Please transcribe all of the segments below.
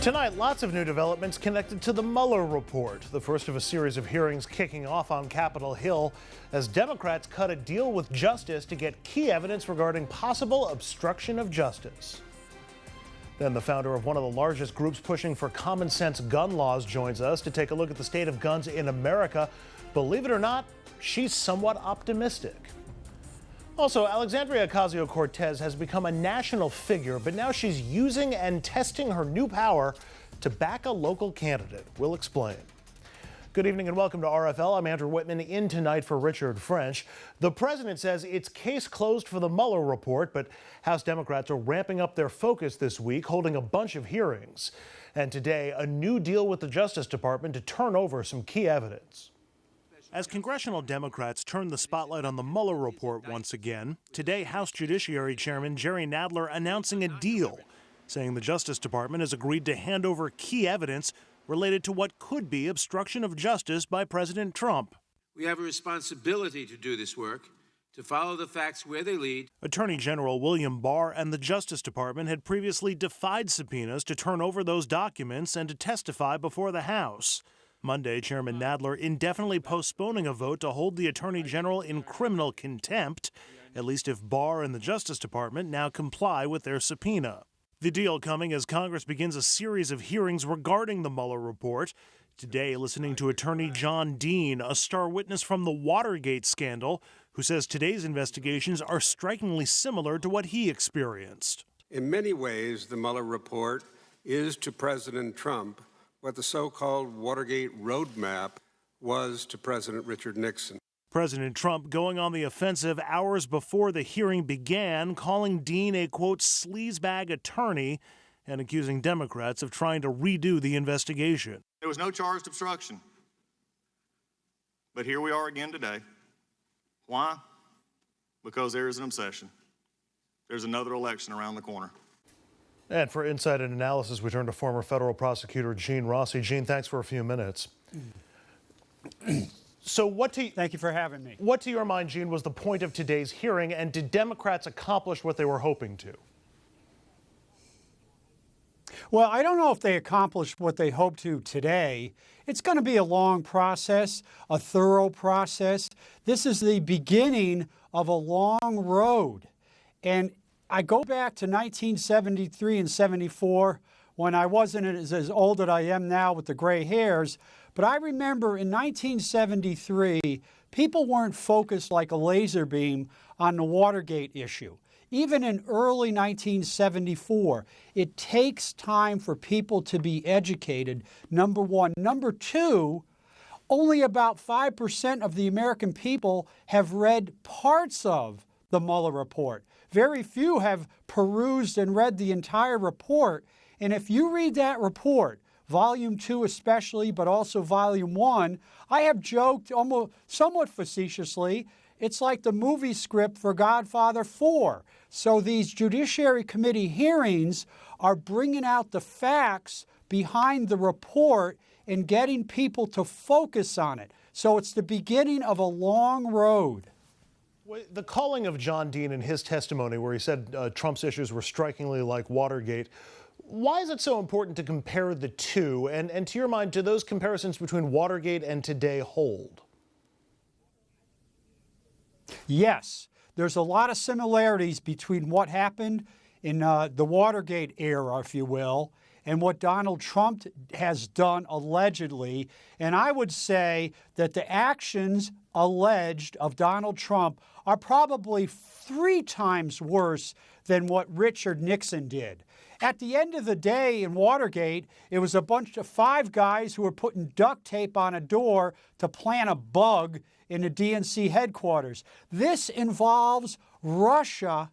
Tonight, lots of new developments connected to the Mueller Report, the first of a series of hearings kicking off on Capitol Hill as Democrats cut a deal with justice to get key evidence regarding possible obstruction of justice. Then the founder of one of the largest groups pushing for common sense gun laws joins us to take a look at the state of guns in America. Believe it or not, she's somewhat optimistic. Also, Alexandria Ocasio-Cortez has become a national figure, but now she's using and testing her new power to back a local candidate. We'll explain. Good evening and welcome to RFL. I'm Andrew Whitman, in tonight for Richard French. The president says it's case closed for the Mueller report, but House Democrats are ramping up their focus this week, holding a bunch of hearings. And today, a new deal with the Justice Department to turn over some key evidence. As congressional Democrats turn the spotlight on the Mueller report once again, today House Judiciary Chairman Jerry Nadler announcing a deal, saying the Justice Department has agreed to hand over key evidence related to what could be obstruction of justice by President Trump. We have a responsibility to do this work, to follow the facts where they lead. Attorney General William Barr and the Justice Department had previously defied subpoenas to turn over those documents and to testify before the House. Monday, Chairman Nadler indefinitely postponing a vote to hold the Attorney General in criminal contempt, at least if Barr and the Justice Department now comply with their subpoena. The deal coming as Congress begins a series of hearings regarding the Mueller report. Today, listening to Attorney John Dean, a star witness from the Watergate scandal, who says today's investigations are strikingly similar to what he experienced. In many ways, the Mueller report is to President Trump what the so-called Watergate roadmap was to President Richard Nixon. President Trump going on the offensive hours before the hearing began, calling Dean a, quote, sleazebag attorney and accusing Democrats of trying to redo the investigation. There was no charged obstruction. But here we are again today. Why? Because there is an obsession. There's another election around the corner. And for insight and analysis, we turn to former federal prosecutor Gene Rossi. Gene, thanks for a few minutes. So thank you for having me. What to your mind, Gene, was the point of today's hearing, and did Democrats accomplish what they were hoping to? Well, I don't know if they accomplished what they hoped to today. It's going to be a long process, a thorough process. This is the beginning of a long road. And I go back to 1973 and 74 when I wasn't as old as I am now with the gray hairs. But I remember in 1973, people weren't focused like a laser beam on the Watergate issue. Even in early 1974, it takes time for people to be educated, number one. Number two, only about 5% of the American people have read parts of the Mueller report. Very few have perused and read the entire report. And if you read that report, Volume 2 especially, but also Volume 1, I have joked almost somewhat facetiously, it's like the movie script for Godfather 4. So these Judiciary Committee hearings are bringing out the facts behind the report and getting people to focus on it. So it's the beginning of a long road. The calling of John Dean in his testimony, where he said Trump's issues were strikingly like Watergate, why is it so important to compare the two? And to your mind, do those comparisons between Watergate and today hold? Yes. There's a lot of similarities between what happened in the Watergate era, if you will, and what Donald Trump has done allegedly. And I would say that the actions alleged of Donald Trump are probably 3 times worse than what Richard Nixon did. At the end of the day in Watergate, it was a bunch of 5 guys who were putting duct tape on a door to plant a bug in the DNC headquarters. This involves Russia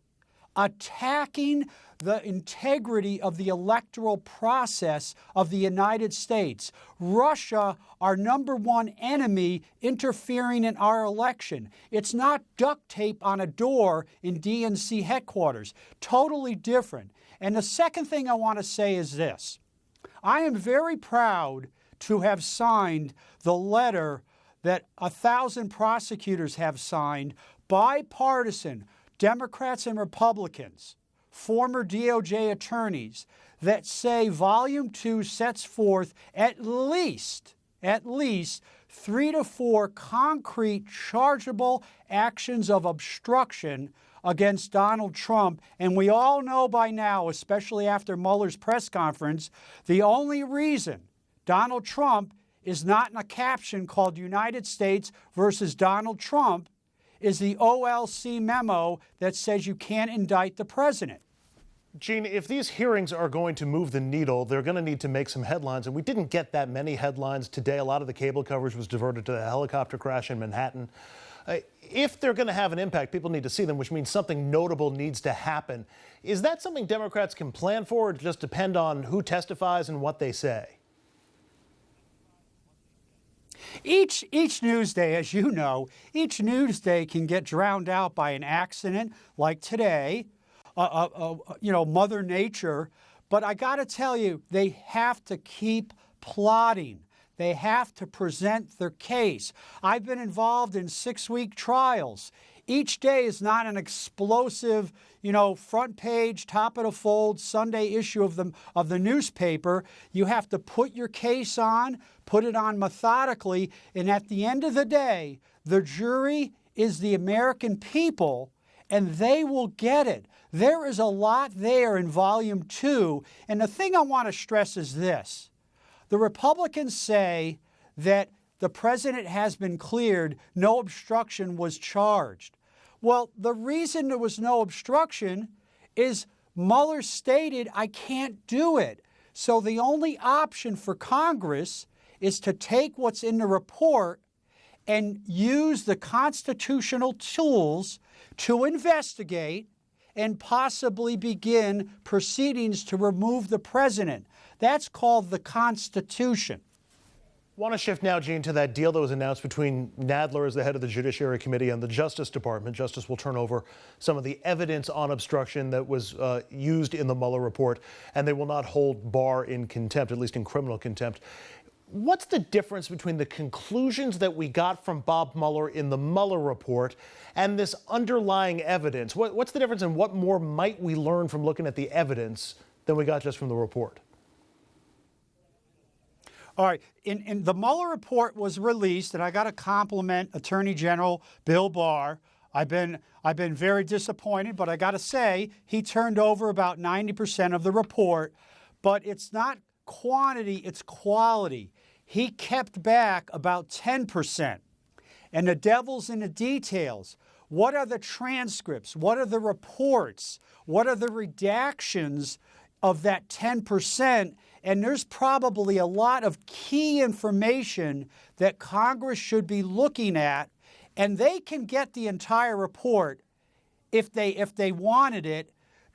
attacking the integrity of the electoral process of the United States. Russia, our number one enemy, interfering in our election. It's not duct tape on a door in DNC headquarters. Totally different. And the second thing I want to say is this. I am very proud to have signed the letter that 1,000 prosecutors have signed, bipartisan, Democrats and Republicans, former DOJ attorneys that say Volume 2 sets forth at least 3 to 4 concrete chargeable actions of obstruction against Donald Trump. And we all know by now, especially after Mueller's press conference, the only reason Donald Trump is not in a caption called United States versus Donald Trump is the OLC memo that says you can't indict the president. Gene, if these hearings are going to move the needle, they're going to need to make some headlines. And we didn't get that many headlines today. A lot of the cable coverage was diverted to the helicopter crash in Manhattan. If they're going to have an impact, people need to see them, which means something notable needs to happen. Is that something Democrats can plan for, or just depend on who testifies and what they say? Each news day, as you know, each news day can get drowned out by an accident like today, Mother Nature. But I got to tell you, they have to keep plotting. They have to present their case. I've been involved in 6-week trials. Each day is not an explosive, front page, top of the fold Sunday issue of the newspaper. You have to put your case on, put it on methodically, and at the end of the day, the jury is the American people, and they will get it. There is a lot there in Volume 2, and the thing I want to stress is this. The Republicans say that the president has been cleared, no obstruction was charged. Well, the reason there was no obstruction is Mueller stated, I can't do it. So the only option for Congress is to take what's in the report and use the constitutional tools to investigate and possibly begin proceedings to remove the president. That's called the Constitution. I want to shift now, Gene, to that deal that was announced between Nadler as the head of the Judiciary Committee and the Justice Department. Justice will turn over some of the evidence on obstruction that was used in the Mueller report, and they will not hold Barr in contempt, at least in criminal contempt. What's the difference between the conclusions that we got from Bob Mueller in the Mueller report and this underlying evidence? What's the difference, and what more might we learn from looking at the evidence than we got just from the report? All right, in the Mueller report was released, and I got to compliment Attorney General Bill Barr. I've been very disappointed, but I got to say he turned over about 90% of the report. But it's not quantity, it's quality. He kept back about 10%. And the devil's in the details. What are the transcripts? What are the reports? What are the redactions of that 10%? And there's probably a lot of key information that Congress should be looking at, and they can get the entire report if they wanted it,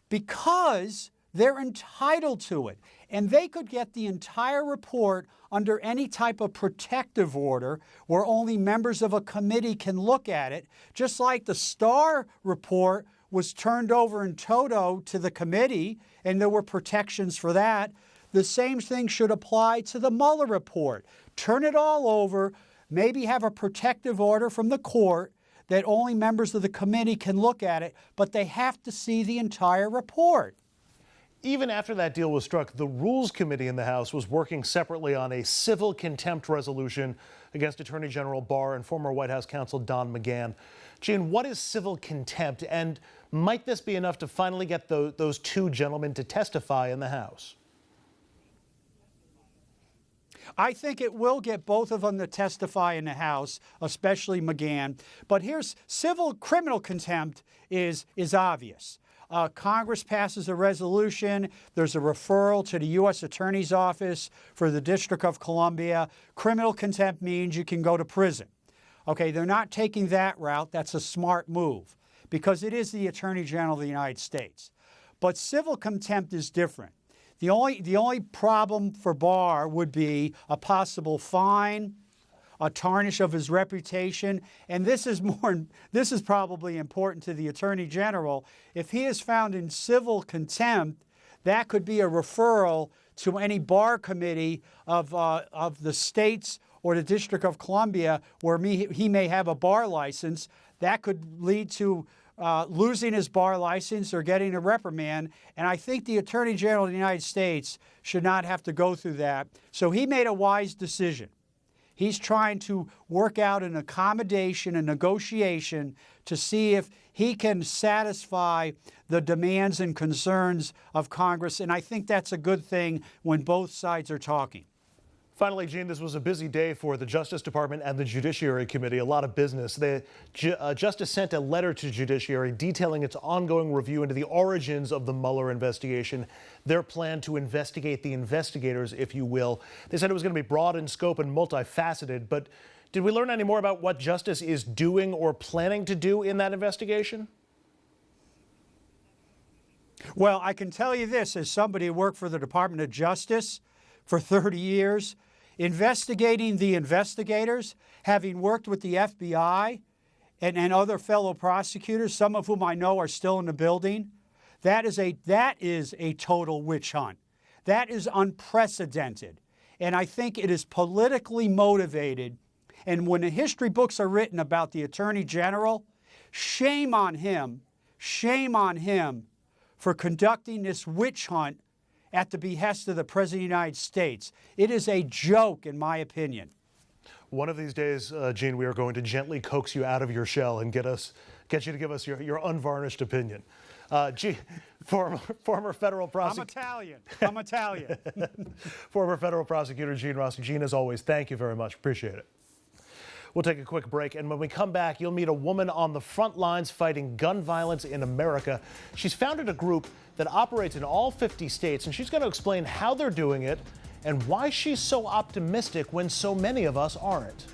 because they're entitled to it. And they could get the entire report under any type of protective order where only members of a committee can look at it, just like the Starr report was turned over in toto to the committee, and there were protections for that. The same thing should apply to the Mueller report. Turn it all over, maybe have a protective order from the court that only members of the committee can look at it, but they have to see the entire report. Even after that deal was struck, the Rules Committee in the House was working separately on a civil contempt resolution against Attorney General Barr and former White House counsel Don McGahn. Gene, what is civil contempt, and might this be enough to finally get those two gentlemen to testify in the House? I think it will get both of them to testify in the House, especially McGahn. But here's civil criminal contempt is obvious. Congress passes a resolution. There's a referral to the U.S. Attorney's Office for the District of Columbia. Criminal contempt means you can go to prison. Okay, they're not taking that route. That's a smart move because it is the Attorney General of the United States. But civil contempt is different. The only problem for Barr would be a possible fine, a tarnish of his reputation, and this is probably important to the Attorney General. If he is found in civil contempt, that could be a referral to any bar committee of the states or the District of Columbia where he may have a bar license. That could lead to losing his bar license or getting a reprimand. And I think the Attorney General of the United States should not have to go through that. So he made a wise decision. He's trying to work out an accommodation, a negotiation to see if he can satisfy the demands and concerns of Congress. And I think that's a good thing when both sides are talking. Finally, Gene, this was a busy day for the Justice Department and the Judiciary Committee, a lot of business. Justice sent a letter to Judiciary detailing its ongoing review into the origins of the Mueller investigation, their plan to investigate the investigators, if you will. They said it was going to be broad in scope and multifaceted, but did we learn any more about what Justice is doing or planning to do in that investigation? Well, I can tell you this, as somebody who worked for the Department of Justice for 30 years, investigating the investigators, having worked with the FBI and other fellow prosecutors, some of whom I know are still in the building, that is a total witch hunt. That is unprecedented. And I think it is politically motivated. And when the history books are written about the Attorney General, shame on him for conducting this witch hunt at the behest of the President of the United States. It is a joke, in my opinion. One of these days, Gene, we are going to gently coax you out of your shell and get you to give us your unvarnished opinion. Former federal prosecutor. I'm Italian. Former federal prosecutor Gene Rossi. Gene, as always, thank you very much. Appreciate it. We'll take a quick break, and when we come back, you'll meet a woman on the front lines fighting gun violence in America. She's founded a group that operates in all 50 states, and she's going to explain how they're doing it and why she's so optimistic when so many of us aren't.